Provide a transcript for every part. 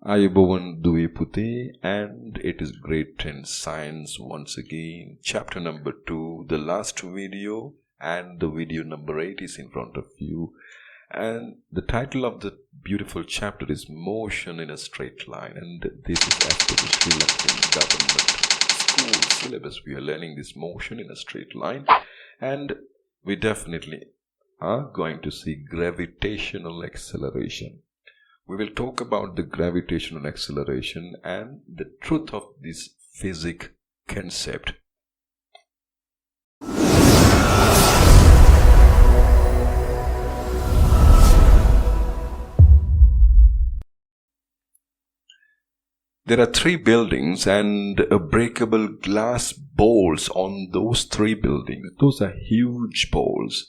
Ayubowan Duipute, and it is grade 10 science once again, chapter number 2, the last video, and the video number 8 is in front of you. And the title of the beautiful chapter is Motion in a Straight Line, and this is as per the Sri Lankan government school syllabus. We are learning this motion in a straight line, and we definitely are going to see gravitational acceleration. We will talk about the gravitational acceleration and the truth of this physics concept. There are 3 buildings and a breakable glass balls on those 3 buildings. Those are huge balls.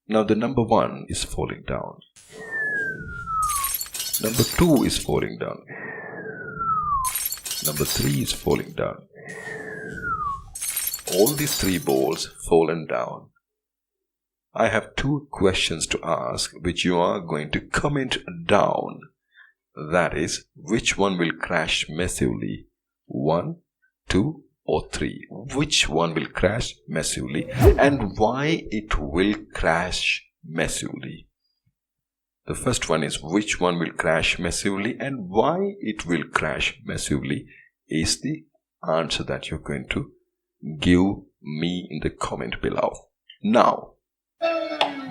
Now the number 1 is falling down. Number 2 is falling down. Number 3 is falling down. All these 3 balls fallen down. I have 2 questions to ask which you are going to comment down. That is, which one will crash massively? 1, 2 or 3? Which one will crash massively and why it will crash massively? The first one is which one will crash massively and why it will crash massively is the answer that you're going to give me in the comment below. Now,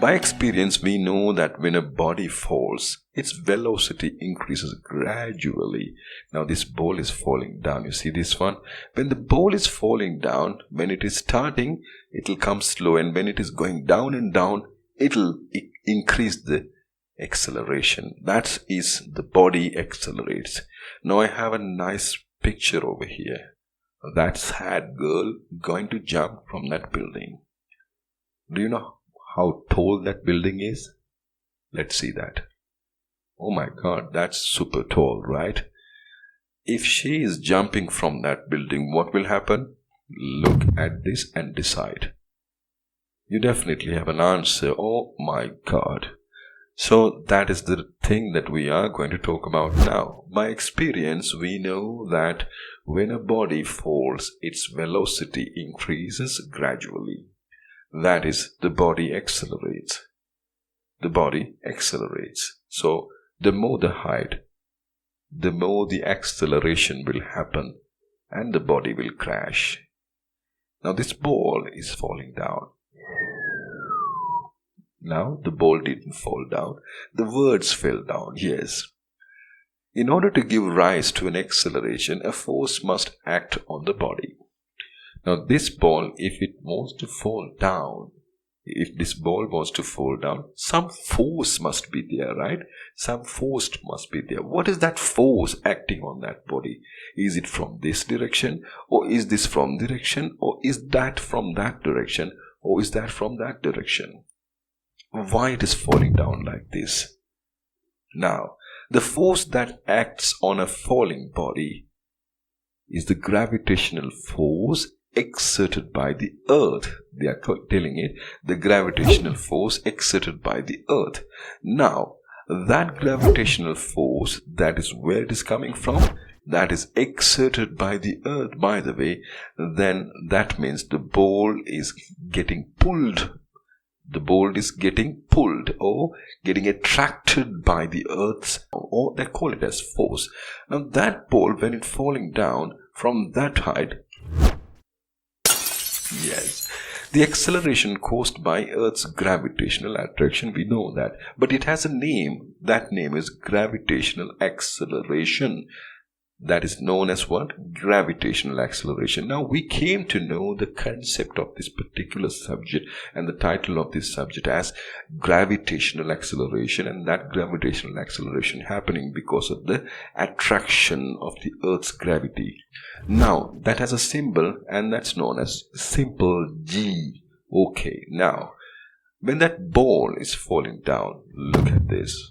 by experience, we know that when a body falls, its velocity increases gradually. Now, this ball is falling down. You see this one? When the ball is falling down, when it is starting, it will come slow. And when it is going down and down, it will increase the acceleration. That is, the body accelerates. Now, I have a nice picture over here. That sad girl going to jump from that building. Do you know how tall that building is? Let's see that. Oh my God, that's super tall, right? If she is jumping from that building, what will happen? Look at this and decide. You definitely have an answer. Oh my God. So that is the thing that we are going to talk about now. By experience, we know that when a body falls, its velocity increases gradually. That is, the body accelerates. The body accelerates. So, the more the height, the more the acceleration will happen and the body will crash. Now, this ball is falling down. Now, the ball didn't fall down. The words fell down, yes. In order to give rise to an acceleration, a force must act on the body. Now, this ball, if it wants to fall down, some force must be there, right? Some force must be there. What is that force acting on that body? Is it from this direction? Or is this from direction? Or is that from that direction? Or is that from that direction? Why it is falling down like this? Now, the force that acts on a falling body is the gravitational force exerted by the earth. They are telling it, the gravitational force exerted by the earth. Now, that gravitational force, that is where it is coming from, that is exerted by the earth, by the way, then that means the ball is getting pulled. The ball is getting pulled or getting attracted by the earth's, or they call it as force. Now, that ball, when it's falling down from that height, yes, the acceleration caused by Earth's gravitational attraction, we know that. But it has a name. That name is gravitational acceleration. That is known as what? Gravitational acceleration. Now, we came to know the concept of this particular subject and the title of this subject as gravitational acceleration, and that gravitational acceleration happening because of the attraction of the Earth's gravity. Now, that has a symbol and that's known as simple G. Okay, now, when that ball is falling down, look at this.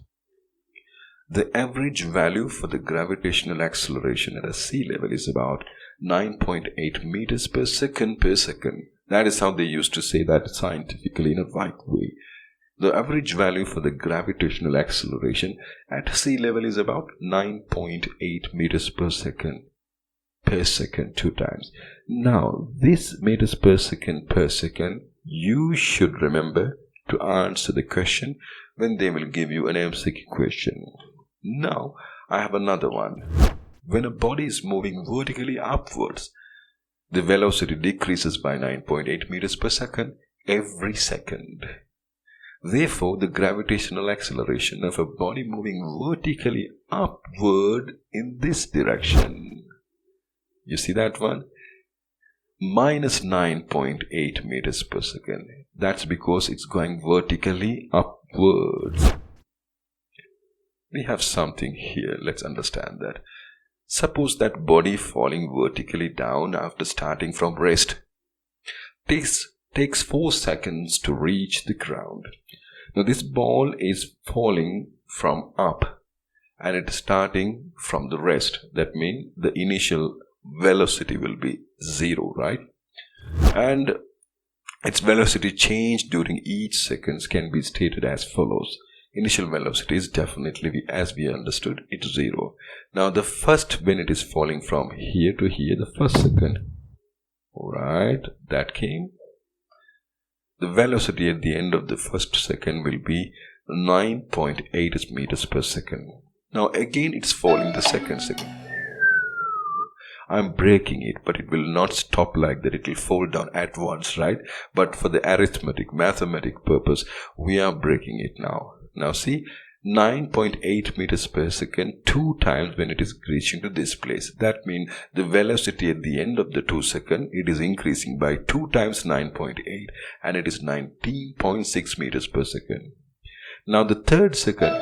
The average value for the gravitational acceleration at a sea level is about 9.8 meters per second per second. That is how they used to say that scientifically in a right way. The average value for the gravitational acceleration at sea level is about 9.8 meters per second. Per second 2 times. Now, this meters per second, you should remember to answer the question when they will give you an MCQ question. Now, I have another one. When a body is moving vertically upwards, the velocity decreases by 9.8 meters per second every second. Therefore, the gravitational acceleration of a body moving vertically upward in this direction, you see that one? Minus 9.8 meters per second. That's because it's going vertically upwards. We have something here. Let's understand that. Suppose that body falling vertically down after starting from rest takes 4 seconds to reach the ground. Now this ball is falling from up and it's starting from the rest. That means the initial velocity will be 0, right? And its velocity change during each seconds can be stated as follows. Initial velocity is definitely, as we understood, it's 0. Now the first, when it is falling from here to here, the first second, alright, that came. The velocity at the end of the first second will be 9.8 meters per second. Now again it's falling the second. I'm breaking it, but it will not stop like that. It will fall down at once, right? But for the arithmetic, mathematic purpose, we are breaking it now. Now see, 9.8 meters per second 2 times when it is reaching to this place. That means the velocity at the end of the 2 seconds, it is increasing by 2 times 9.8 and it is 19.6 meters per second. Now the third second,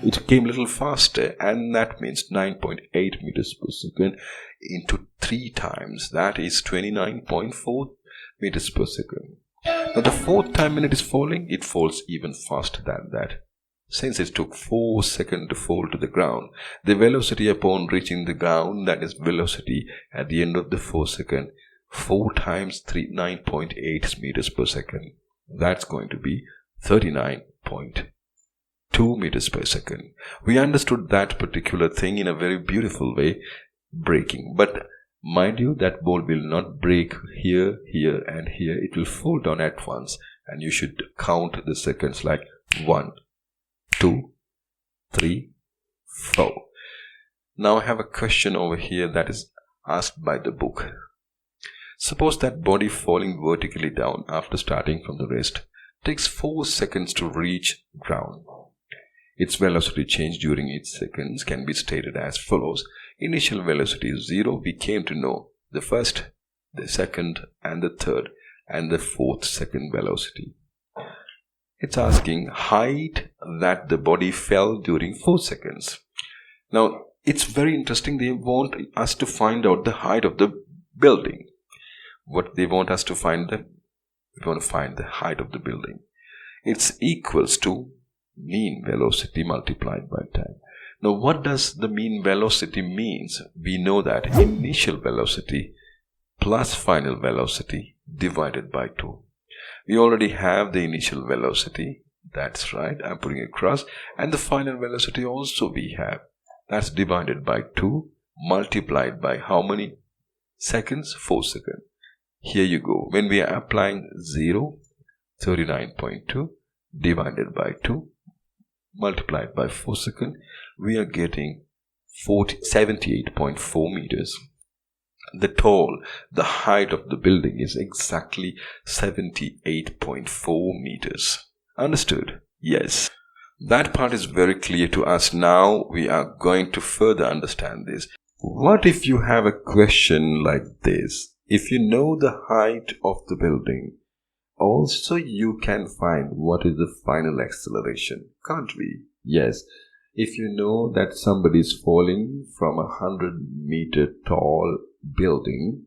it came a little faster, and that means 9.8 meters per second into 3 times. That is 29.4 meters per second. Now the fourth time when it is falling, it falls even faster than that. Since it took 4 seconds to fall to the ground, the velocity upon reaching the ground, that is velocity at the end of the 4 seconds, 4 times 9.8 meters per second. That's going to be 39.2 meters per second. We understood that particular thing in a very beautiful way, breaking. But mind you, that ball will not break here, here and here. It will fall down at once, and you should count the seconds like 1, 2, 3, 4. Now I have a question over here that is asked by the book. Suppose that body falling vertically down after starting from the rest takes 4 seconds to reach ground. Its velocity change during each seconds can be stated as follows. Initial velocity is 0. We came to know the first, the second and the third and the fourth second velocity. It's asking height that the body fell during 4 seconds. Now it's very interesting. They want us to find out the height of the building. What they want us to find, we want to find the height of the building. It's equals to mean velocity multiplied by time. Now what does the mean velocity means? We know that initial velocity plus final velocity divided by 2. We already have the initial velocity. That's right, I'm putting it across. And the final velocity also we have. That's divided by 2 multiplied by how many seconds? 4 seconds. Here you go. When we are applying 0, 39.2 divided by 2 multiplied by 4 seconds, we are getting 78.4 meters. The height of the building is exactly 78.4 meters. Understood? Yes. That part is very clear to us. Now we are going to further understand this. What if you have a question like this? If you know the height of the building, also you can find what is the final acceleration, can't we? Yes. If you know that somebody is falling from a 100-meter tall building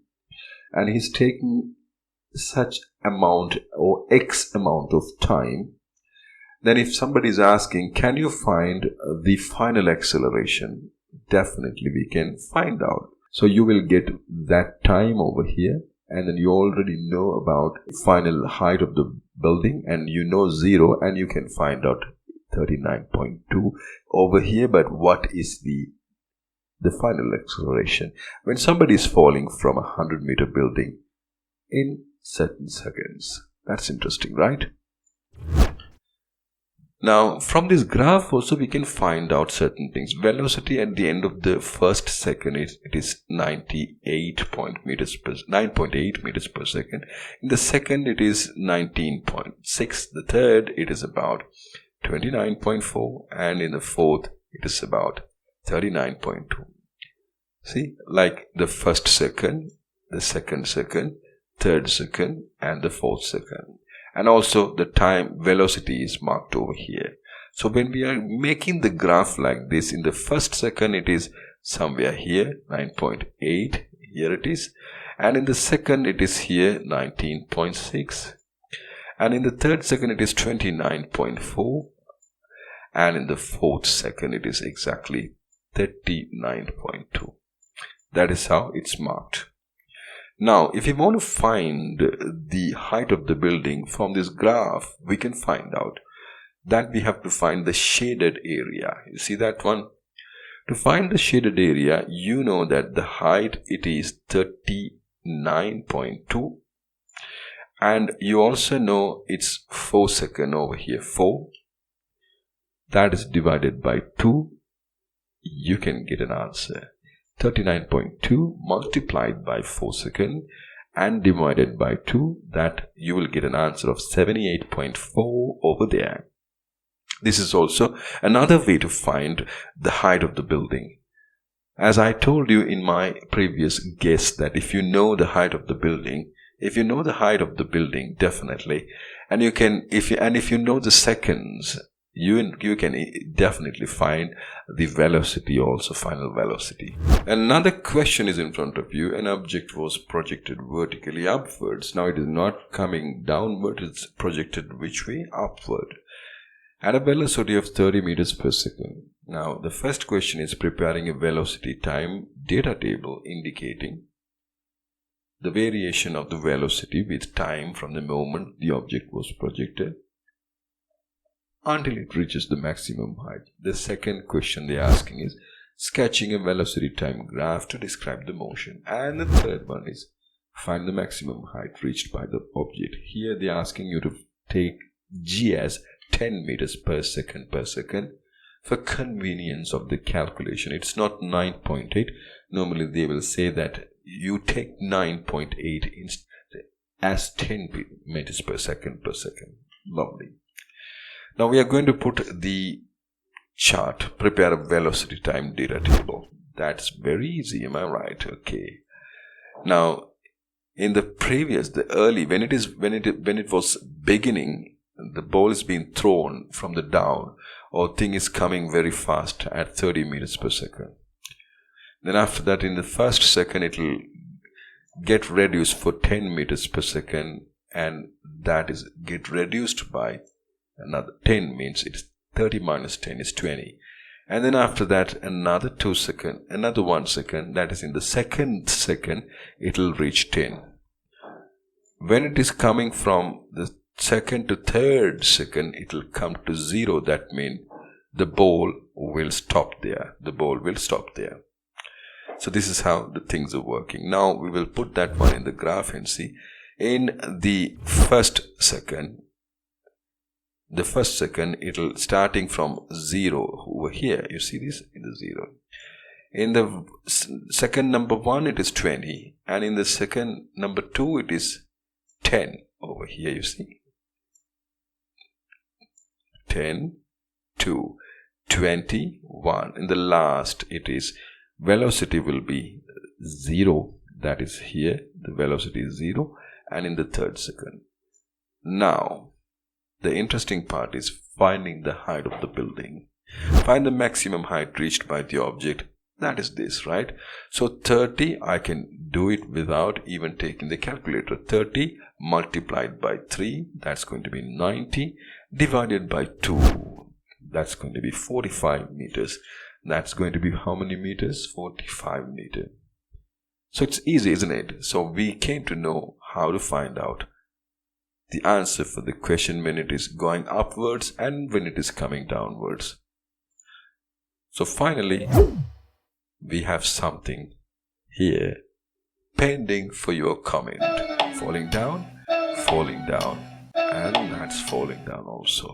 and he's taking such amount or X amount of time, then if somebody is asking, can you find the final acceleration? Definitely we can find out. So you will get that time over here and then you already know about final height of the building, and you know 0, and you can find out 39.2 over here. But what is the final acceleration when somebody is falling from a 100-meter building in certain seconds? That's interesting, right? Now, from this graph also we can find out certain things. Velocity at the end of the first second it is 9.8 meters per second. In the second it is 19.6. The third it is about 29.4, and in the fourth it is about 39.2. See, like the first second, the second second, third second, and the fourth second. And also the time velocity is marked over here. So when we are making the graph like this, in the first second it is somewhere here, 9.8, here it is. And in the second it is here, 19.6. And in the third second it is 29.4. And in the fourth second it is exactly 39.2. That is how it's marked. Now, if you want to find the height of the building from this graph, we can find out that we have to find the shaded area. You see that one? To find the shaded area, you know that the height it is 39.2. And you also know it's 4 seconds over here, 4. That is divided by 2. You can get an answer. 39.2 multiplied by 4 seconds and divided by 2, that you will get an answer of 78.4 over there. This is also another way to find the height of the building. As I told you in my previous guess that if you know the height of the building, definitely, and if you know the seconds, you can definitely find the velocity also, final velocity. Another question is in front of you. An object was projected vertically upwards. Now it is not coming downward, it's projected which way? Upward. At a velocity of 30 meters per second. Now the first question is preparing a velocity time data table indicating the variation of the velocity with time from the moment the object was projected until it reaches the maximum height. The second question they are asking is sketching a velocity time graph to describe the motion. And the third one is find the maximum height reached by the object. Here they are asking you to take G as 10 meters per second for convenience of the calculation. It's not 9.8. Normally they will say that you take 9.8 as 10 meters per second. Lovely. Now we are going to put the chart, prepare a velocity time data table. That's very easy, am I right? Okay. Now, in the previous, when it was beginning, the ball is being thrown from the down, or thing is coming very fast at 30 meters per second. Then after that, in the first second, it will get reduced for 10 meters per second, and that is get reduced by another 10, means it's 30 minus 10 is 20. And then after that, another 2 seconds, another 1 second, that is in the second second, it will reach 10. When it is coming from the second to third second, it will come to 0. That means the ball will stop there. So this is how the things are working. Now we will put that one in the graph and see. In the first second, it'll starting from 0 over here. You see this in the 0. In the second number 1, it is 20, and in the second number 2, it is 10 over here. You see 10, 2, 21. In the last, it is velocity will be 0. That is here. The velocity is 0, and in the third second. Now, the interesting part is finding the height of the building. Find the maximum height reached by the object. That is this, right? So 30, I can do it without even taking the calculator. 30 multiplied by 3, that's going to be 90, divided by 2, that's going to be 45 meters. That's going to be how many meters? 45 meters. So it's easy, isn't it? So we came to know how to find out the answer for the question when it is going upwards and when it is coming downwards. So finally, we have something here pending for your comment. Falling down, and that's falling down also.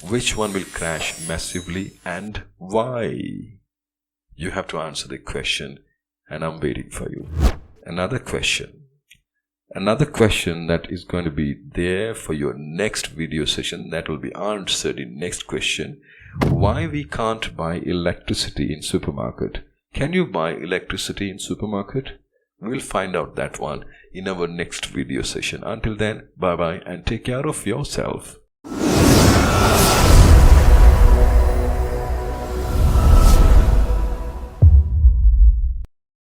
Which one will crash massively and why? You have to answer the question, and I'm waiting for you. Another question that is going to be there for your next video session, that will be answered in next question. Why we can't buy electricity in supermarket? Can you buy electricity in supermarket? We'll find out that one in our next video session. Until then, bye bye and take care of yourself.